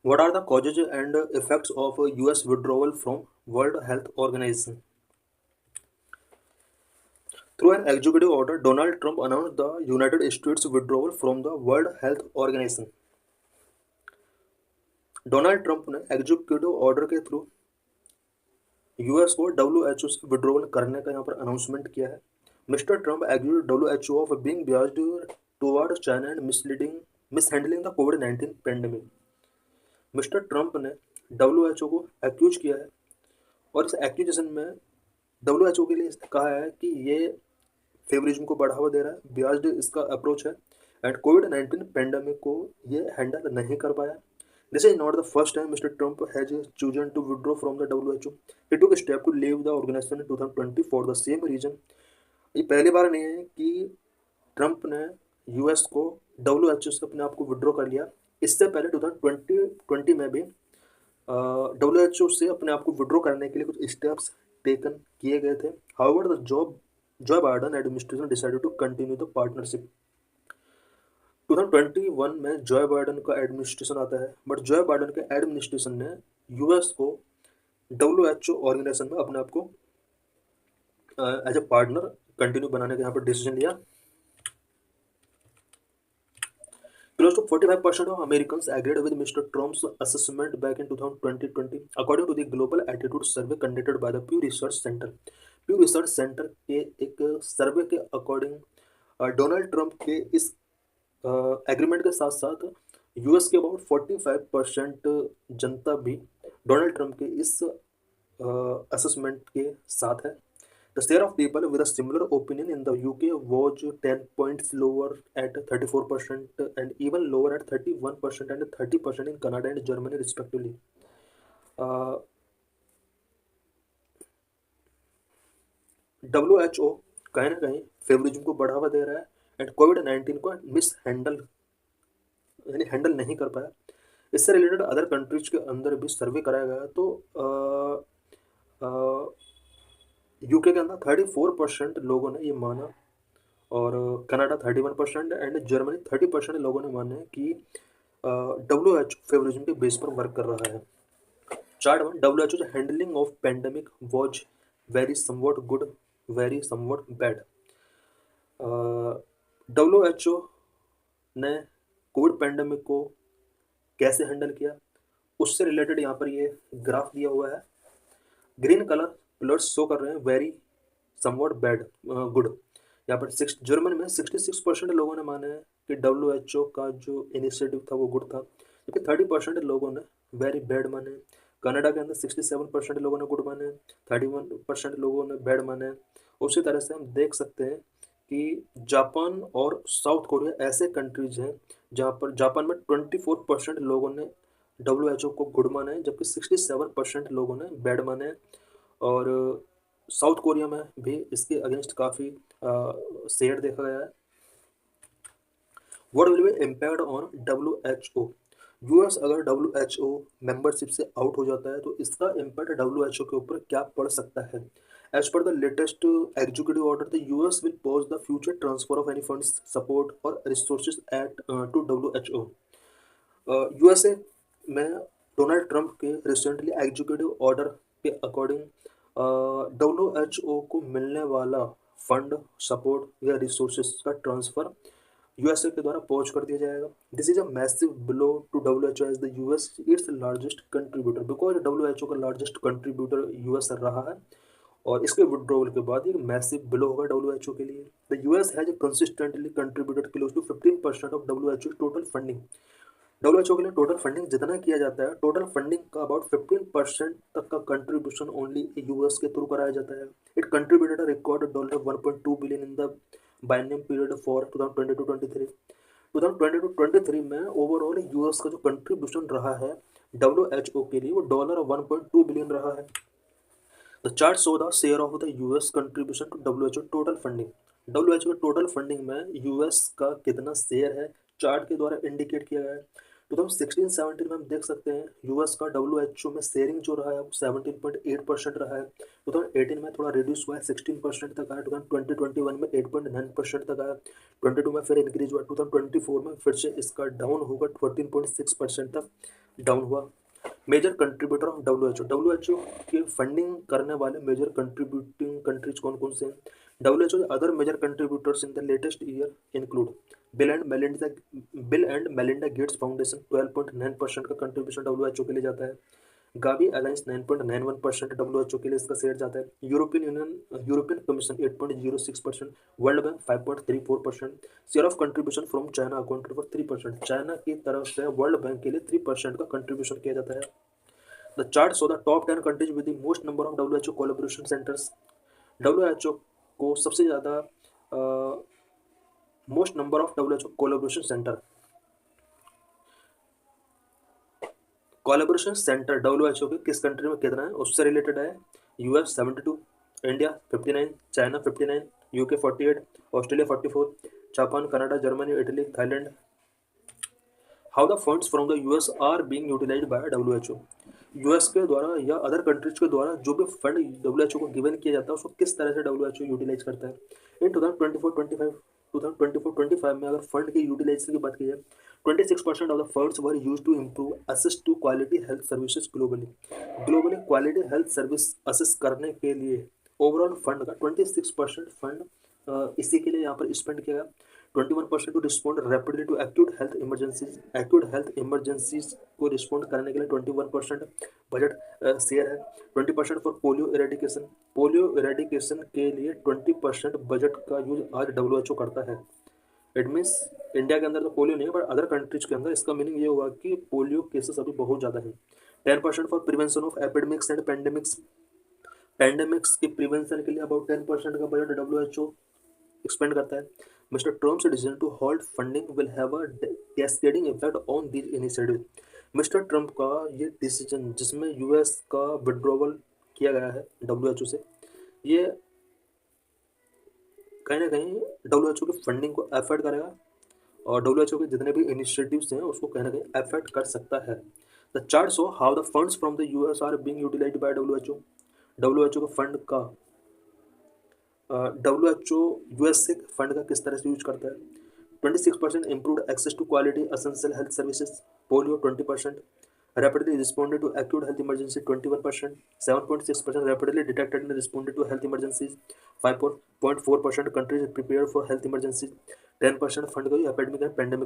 What are the causes and effects of US withdrawal from World Health Organization? Through an executive order, Donald Trump announced the United States withdrawal from the World Health Organization. Donald Trump ने executive order के through US को WHO से withdrawal करने का यहाँ पर announcement किया है। Mister Trump accuse WHO of being biased toward China and mishandling the कोविड-19 पेंडेमिक। मिस्टर ट्रंप ने डब्ल्यूएचओ को एक्यूज किया है और इस एक्यूजेशन में डब्ल्यूएचओ के लिए कहा है कि ये फेवरिज्म को बढ़ावा दे रहा है, बियास्ड इसका अप्रोच है एंड कोविड-19 पेंडेमिक को ये हैंडल नहीं कर पाया। This is not the first time mister Trump has chosen to withdraw from the WHO. He took step to leave the organisation in 2020 for the same reason. ये पहली बार नहीं है कि ट्रंप ने यूएस को डब्ल्यूएचओ से अपने आप को विड्रॉ कर लिया। इससे पहले 2020 में भी डब्ल्यूएचओ से अपने आप को विड्रॉ करने के लिए कुछ स्टेप्स टेकन किए गए थे। However the Joe Biden administration decided to continue the partnership. 2021 में जॉ बाइडेन का एडमिनिस्ट्रेशन आता है, बट जॉ बाइडेन के एडमिनिस्ट्रेशन ने यूएस को डब्ल्यूएचओ ऑर्गेनाइजेशन में अपने आप को एज ए पार्टनर कंटिन्यू बनाने का यहाँ पर डिसीजन लिया। Close to 45% of Americans agreed with Mr. Trump's assessment back in 2020, according to the Global Attitude Survey conducted by the Pew Research Center. Pew Research Center के एक सर्वे के according Donald Trump के इस एग्रीमेंट के साथ साथ US के about 45% जनता भी डोनाल्ड ट्रंप के इस असेसमेंट के साथ है। The share of people with a similar opinion in the UK was 10 points lower at 34% and even lower at 31% and 30% in Canada and Germany respectively. WHO कहीं ना कहीं फेवरिज्म को बढ़ावा दे रहा है एंड कोविड-19 को हैंडल नहीं कर पाया। इससे रिलेटेड अदर कंट्रीज के अंदर भी सर्वे कराया गया तो यूके के अंदर 34% लोगों ने ये माना और कनाडा 31% एंड जर्मनी 30% लोगों ने माना कि WHO फेवरिज्म के बेस पर वर्क कर रहा है। Chart 1 WHO handling of pandemic was very somewhat good, very somewhat bad. WHO ने कोविड पेंडेमिक को कैसे हैंडल किया उससे रिलेटेड यहाँ पर ये ग्राफ दिया हुआ है। ग्रीन कलर पिलर्स शो कर रहे हैं वेरी समवॉट बैड गुड। यहाँ पर जर्मनी में 66% लोगों ने माना है कि WHO का जो इनिशिएटिव था वो गुड था, क्योंकि 30% लोगों ने वेरी बैड माने। कनाडा के अंदर 67% लोगों ने गुड माने, 31% लोगों ने बैड माने। उसी तरह से हम देख सकते हैं कि जापान और साउथ कोरिया ऐसे कंट्रीज हैं जहाँ पर जापान में 24% लोगों ने WHO को गुड माना है, जबकि 67% लोगों ने बैड माना है। और साउथ कोरिया में भी इसके अगेंस्ट काफ़ी शेयर देखा गया है। What will be impact on WHO? US अगर WHO मेंबरशिप से आउट हो जाता है तो इसका इम्पैक्ट WHO के ऊपर क्या पड़ सकता है? As per the latest executive order the US will pause the future transfer of any funds support और resources at to WHO। USA में डोनाल्ड ट्रंप के रिसेंटली एग्जीक्यूटिव ऑर्डर के अकॉर्डिंग WHO को मिलने वाला फंड सपोर्ट या resources का transfer USA के द्वारा पहुंच कर दिया जाएगा। This is a massive blow to WHO as the US it's largest contributor, because WHO का लार्जेस्ट कंट्रीब्यूटर यूएस रहा है और इसके विड्रॉवल के बाद एक मैसिव ब्लो होगा WHO के लिए। The US has consistently contributed close to 15% of WHO total funding. WHO के लिए टोटल फंडिंग जितना किया जाता है, टोटल फंडिंग का अबाउट 15% तक का कंट्रीब्यूशन ओनली यूएस के थ्रू कराया जाता है। It contributed a record $1.2 billion in the biennium period for 2020-23। 2020-23 में ओवरऑल यूएस का जो कंट्रीब्यूशन रहा है WHO के लिए वो $1.2 बिलियन रहा है। The chart show the share of the US contribution to WHO total funding. WHO के टोटल फंडिंग में यूएस का कितना शेयर है चार्ट के द्वारा इंडिकेट किया गया है। 2016-17 में हम देख सकते हैं यूएस का WHO में शेयरिंग जो रहा है वो 17.8% रहा है। 2018 में थोड़ा रिड्यूस हुआ है, 16% तक आया। 2021 में 8.9% तक आया। 22 में फिर इंक्रीज हुआ। 2024 में फिर से इसका डाउन होगा 14.6% तक डाउन हुआ। Major contributor of W H O के फंडिंग करने वाले मेजर कंट्रीब्यूटिंग कंट्रीज कौन कौन से हैं? W H O other major contributors in the latest year include Bill and Melinda Gates Foundation 12.9% का कंट्रीब्यूशन डब्ल्यू एच ओ के लिए जाता है। Gavi alliance 9.91% W H O के लिए इसका शेयर जाता है। European Commission 8.06%, World Bank 5.34%। Share of contribution from China accounted for 3%। China की तरफ से वर्ल्ड बैंक के लिए 3% का कंट्रीब्यूशन किया जाता है। The chart show the top 10 countries with the most number of W H O collaboration centres. W H O को सबसे ज़्यादा most number of W H O collaboration centre W H O के किस country में कितना है उससे related है। US 72, India 59, China 59, UK 48, Australia 44, Japan, Canada, Germany, Italy, Thailand. How the funds from the US are being utilised by WHO. US के द्वारा या अदर कंट्रीज के द्वारा जो भी फंड डब्ल्यूएचओ को गिवन किया जाता है उसको किस तरह से डब्ल्यूएचओ यूटिलाइज करता है। इन 2024-25 में अगर फंड के यूटिलाइजेशन की बात की जाए 26% of the funds were use to improve assist to quality health services globally quality health service assist करने के लिए ओवरऑल फंड का 26% फंड इसी के लिए यहाँ पर स्पेंड किया गया। 21% to respond rapidly to acute health emergencies को रिस्पॉन्ड करने के लिए 21% बजट शेयर है। 20% फॉर पोलियो इरेडिकेशन के लिए 20% बजट का यूज आज डब्ल्यूएचओ करता है। इट मीन्स इंडिया के अंदर तो पोलियो नहीं है बट अदर कंट्रीज के अंदर इसका मीनिंग ये हुआ कि पोलियो केसेस अभी बहुत ज़्यादा है। 10% for prevention of epidemics and pandemics के प्रिवेंशन के लिए अबाउट 10% का बजट डब्ल्यूएचओ एक्सपेंड करता है। Mister Trump's decision to hold funding will have a cascading effect on these initiative. Mister Trump का ये डिसीजन जिसमें यूएस का विड्रॉवल किया गया है डब्ल्यूएचओ से, ये कहीं ना कहीं डब्ल्यूएचओ की फंडिंग को अफेक्ट करेगा और डब्ल्यूएचओ के जितने भी इनिशिएटिव्स हैं उसको कहीं ना कहीं अफेक्ट कर सकता है। The chart show how the funds from the US are being utilised by WHO के फंड का डब्ल्यूएचओ यूएस से फंड का किस तरह से यूज करता है। 26% improve access to quality essential health services polio 20%, rapidly responded to acute health emergency 21%, 7.6% rapidly detected and responded to health emergencies, 5.4% countries prepare for health emergencies, 10% fund गई epidemic and pandemic